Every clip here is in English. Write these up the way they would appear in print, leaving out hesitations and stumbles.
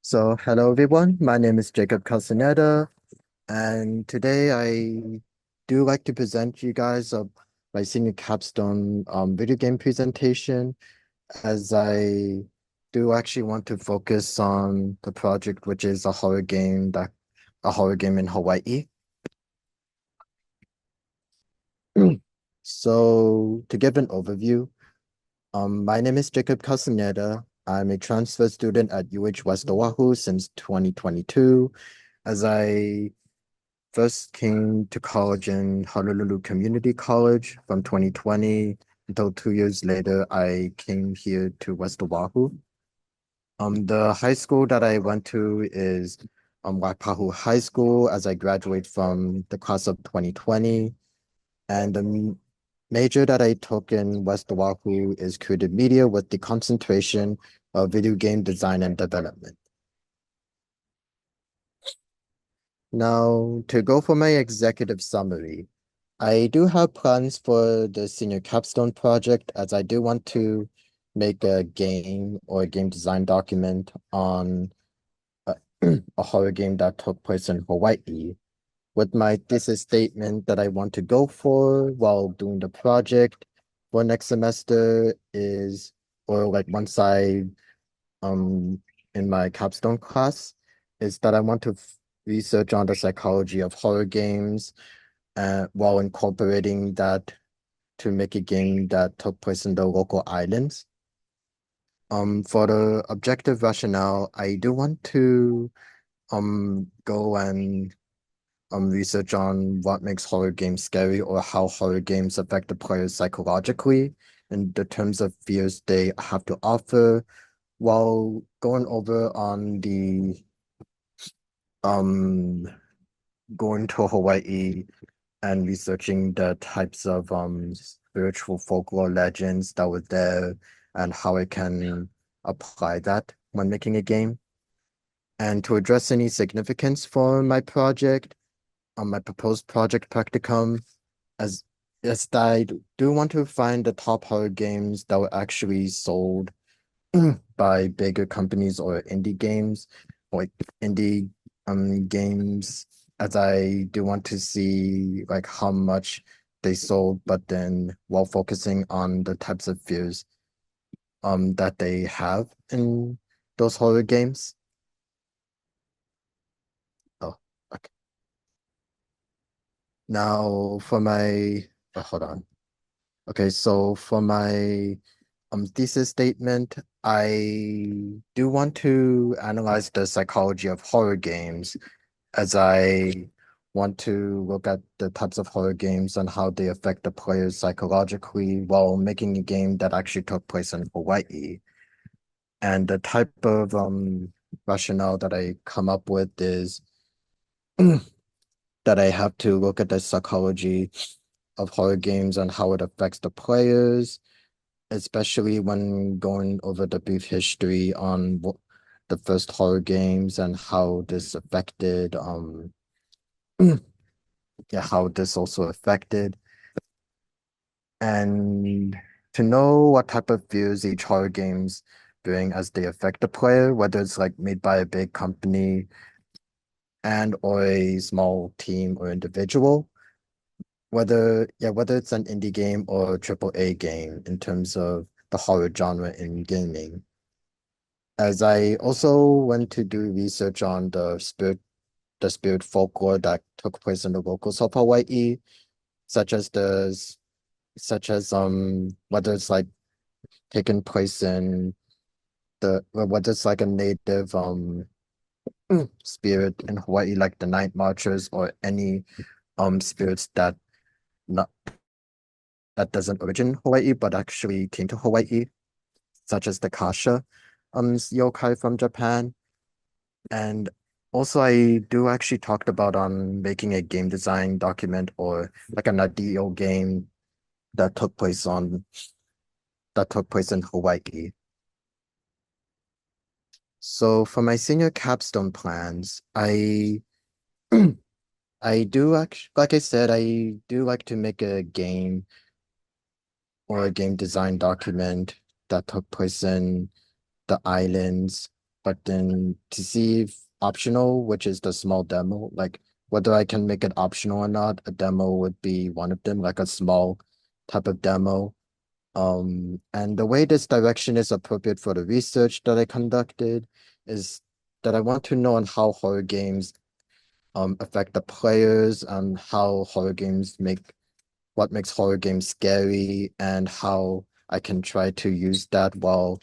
So, hello everyone. My name is Jacob Castaneda, and today I do like to present you guys my senior capstone video game presentation, as I do actually want to focus on the project, which is a horror game in Hawaii. So, to give an overview, my name is Jacob Castaneda. I'm a transfer student at UH West Oahu since 2022. As I first came to college in Honolulu Community College from 2020 until 2 years later, I came here to West Oahu. The high school that I went to is Waipahu High School as I graduate from the class of 2020. And the major that I took in West Oahu is creative media with the concentration of video game design and development. Now, to go for my executive summary, I do have plans for the senior capstone project as I do want to make a game or a game design document on a, a horror game that took place in Hawaii. With my thesis statement that I want to go for while doing the project for next semester is, or like once I um in my capstone class, is that I want to research on the psychology of horror games while incorporating that to make a game that took place in the local islands. For the objective rationale, I do want to go and research on what makes horror games scary or how horror games affect the players psychologically in the terms of fears they have to offer, while going over on the um going to Hawaii and researching the types of spiritual folklore legends that were there and how I can apply that when making a game. And to address any significance for my project, on my proposed project practicum, as as I do want to find the top horror games that were actually sold by bigger companies or indie games, like indie games, as I do want to see like how much they sold, but then while focusing on the types of fears that they have in those horror games. Oh, okay. Now for my hold on. Okay, so for my thesis statement, I do want to analyze the psychology of horror games, as I want to look at the types of horror games and how they affect the players psychologically while making a game that actually took place in Hawaii. And the type of rationale that I come up with is that I have to look at the psychology of horror games and how it affects the players, especially when going over the brief history on the first horror games and how this affected yeah, how this also affected, and to know what type of views each horror games bring as they affect the player, whether it's like made by a big company and or a small team or individual, whether it's an indie game or a triple A game in terms of the horror genre in gaming. As I also went to do research on the spirit folklore that took place in the locals of Hawaii, such as such as whether it's like taking place in whether it's like a native spirit in Hawaii, like the Night Marchers or any spirits not that doesn't origin Hawaii but actually came to Hawaii, such as the Kasha yokai from Japan. And also I do actually talked about making a game design document or like an ideal game that took place on that took place in Hawaii. So for my senior capstone plans, I do actually, like I said, I do like to make a game or a game design document that took place in the islands, but then to see if optional, which is the small demo, like whether I can make it optional or not, a demo would be one of them, like a small type of demo. And the way this direction is appropriate for the research that I conducted is that I want to know on how horror games affect the players and how horror games make what makes horror games scary and how I can try to use that while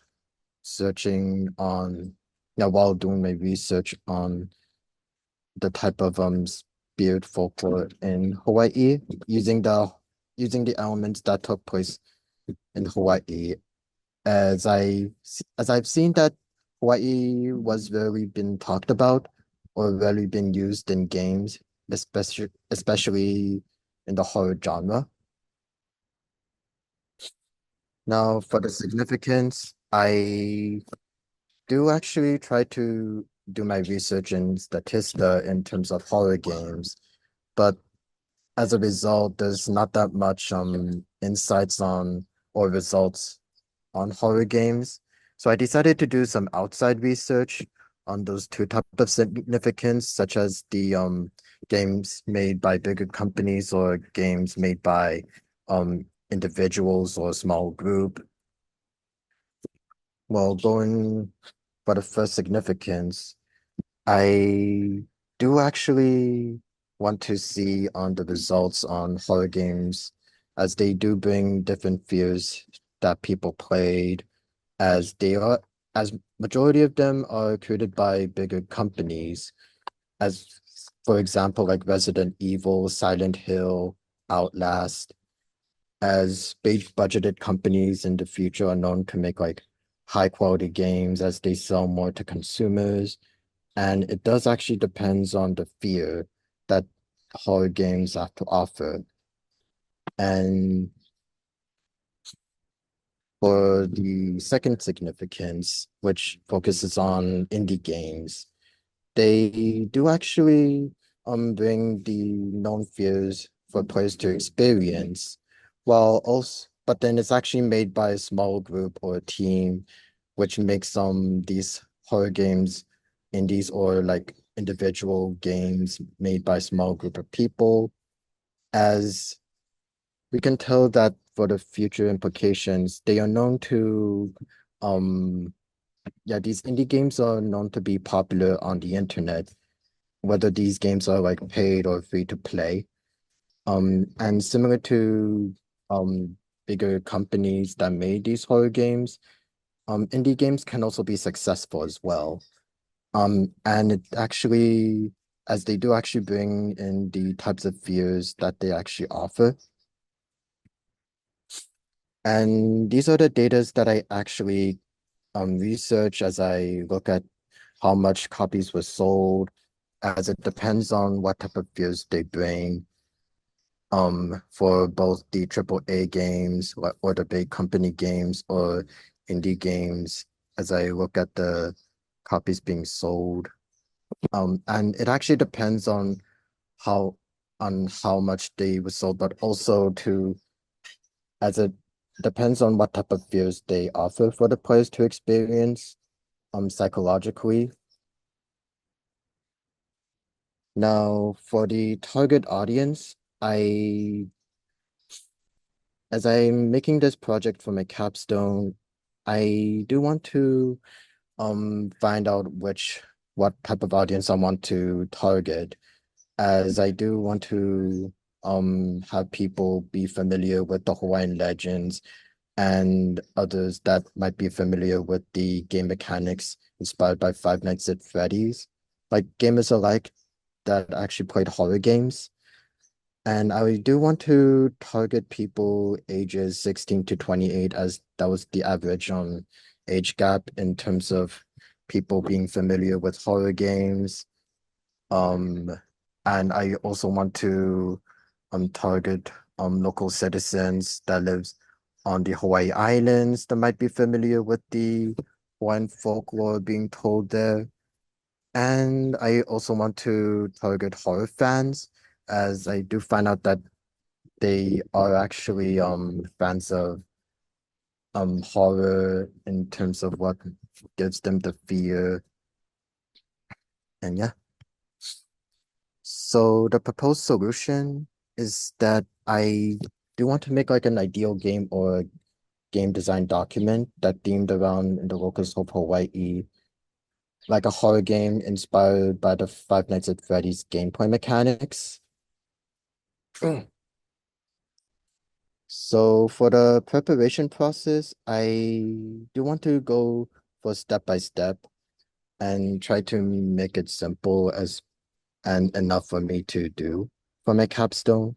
searching on while doing my research on the type of spirit folklore in Hawaii using the elements that took place in Hawaii as I've seen that Hawaii was rarely been talked about or rarely been used in games, especially in the horror genre. Now, for the significance, I do actually try to do my research in Statista in terms of horror games, but as a result, there's not that much insights on or results on horror games. So I decided to do some outside research on those two types of significance, such as the games made by bigger companies or games made by individuals or a small group. Well, going for the first significance, I do actually want to see on the results on horror games as they do bring different fears that people played as they are as majority of them are created by bigger companies as for example like Resident Evil, Silent Hill, Outlast as big budgeted companies in the future are known to make like high quality games as they sell more to consumers, and it does actually depends on the fear that horror games have to offer. And for the second significance, which focuses on indie games, they do actually bring the known fears for players to experience, while also but then it's actually made by a small group or a team, which makes these horror games indies or like individual games made by a small group of people. As we can tell that for the future implications, they are known to um yeah, these indie games are known to be popular on the internet, whether these games are like paid or free to play. And similar to bigger companies that made these horror games, indie games can also be successful as well. And it actually, as they do actually bring in the types of fears that they actually offer. And these are the data that I actually research as I look at how much copies were sold, as it depends on what type of fears they bring for both the triple A games or the big company games or indie games as I look at the copies being sold. And it actually depends how on how much they were sold, but also to as it depends on what type of fears they offer for the players to experience psychologically. Now, for the target audience, as I'm making this project for my capstone, I do want to find out what type of audience I want to target, as I do want to have people be familiar with the Hawaiian legends and others that might be familiar with the game mechanics inspired by Five Nights at Freddy's, like gamers alike that actually played horror games. And I do want to target people ages 16 to 28 as that was the average age gap in terms of people being familiar with horror games. Um, and I also want to target local citizens that lives on the Hawaii Islands that might be familiar with the Hawaiian folklore being told there. And I also want to target horror fans, as I do find out that they are actually fans of horror in terms of what gives them the fear. And yeah, so the proposed solution is that I do want to make like an ideal game or game design document that themed around in the locals of Hawaii, like a horror game inspired by the Five Nights at Freddy's gameplay mechanics. So for the preparation process, I do want to go for step by step and try to make it simple as and enough for me to do for my capstone,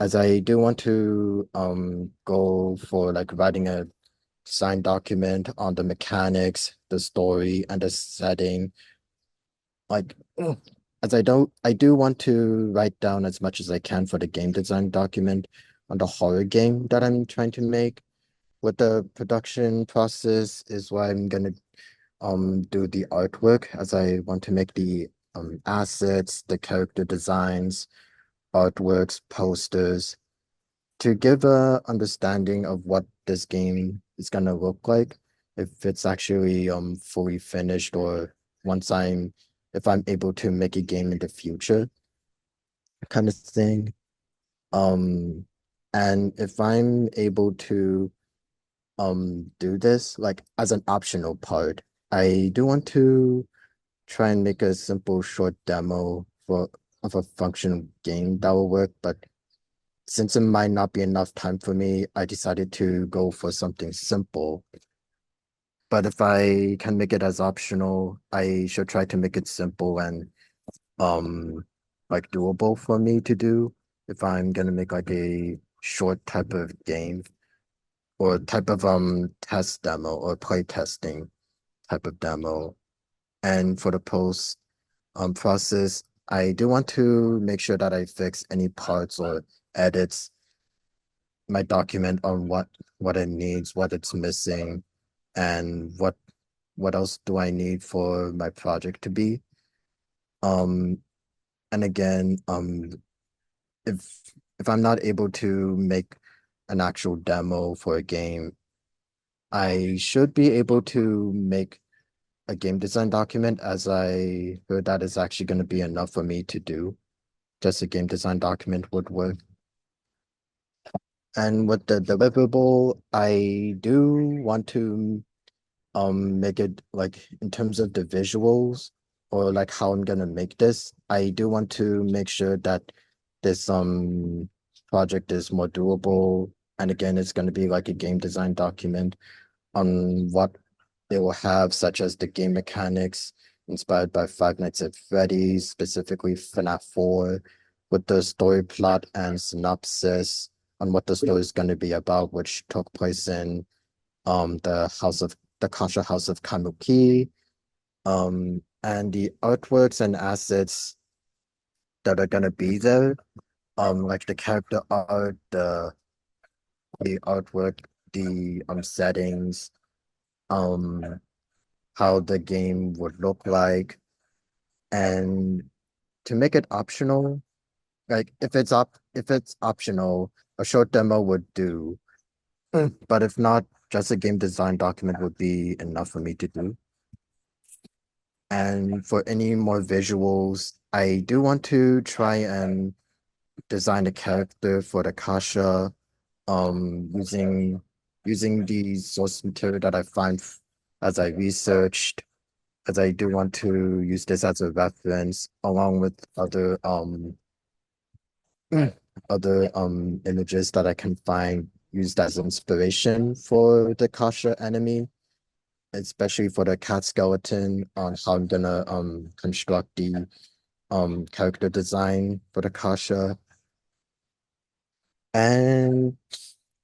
as I do want to go for like writing a design document on the mechanics, the story, and the setting. Like as I do want to write down as much as I can for the game design document on the horror game that I'm trying to make. With the production process is why I'm gonna do the artwork, as I want to make the assets, the character designs, artworks, posters to give a understanding of what this game is gonna look like, if it's actually fully finished, or once if I'm able to make a game in the future kind of thing. Um and if I'm able to do this like as an optional part, I do want to try and make a simple short demo of a functional game that will work, but since it might not be enough time for me, I decided to go for something simple. But if I can make it as optional, I should try to make it simple and um like doable for me to do if I'm gonna make like a short type of game or type of test demo or play testing type of demo. And for the post process, I do want to make sure that I fix any parts or edits my document on what it needs, what it's missing, and what else do I need for my project to be. Um, and again, if if I'm not able to make an actual demo for a game, I should be able to make a game design document, as I heard that is actually going to be enough for me to do. Just a game design document would work. And with the deliverable, I do want to make it like in terms of the visuals or like how I'm gonna make this. I do want to make sure that this project is more doable. And again, it's gonna be like a game design document on what they will have, such as the game mechanics inspired by Five Nights at Freddy's, specifically FNAF 4, with the story plot and synopsis on what the story is going to be about, which took place in the Kasha House of Kanuki, and the artworks and assets that are going to be there, like the character art, the artwork, the settings, um how the game would look like. And to make it optional, like if it's optional, a short demo would do. But if not, just a game design document would be enough for me to do. And for any more visuals, I do want to try and design a character for the Kasha, using the source material that I find as I researched, as I do want to use this as a reference along with other images that I can find used as inspiration for the Kasha enemy, especially for the cat skeleton, on how I'm gonna construct the character design for the Kasha. And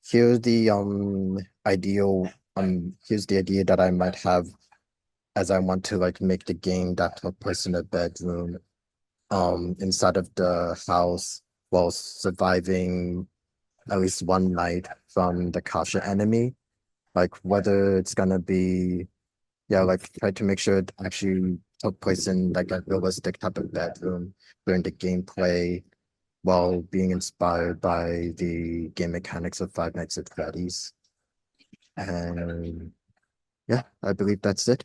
here's the here's the idea that I might have, as I want to like make the game that took place in a bedroom inside of the house while surviving at least one night from the Kasha enemy. Like whether it's gonna be, yeah, like try to make sure it actually took place in like a realistic type of bedroom during the gameplay, while being inspired by the game mechanics of Five Nights at Freddy's. And yeah, I believe that's it.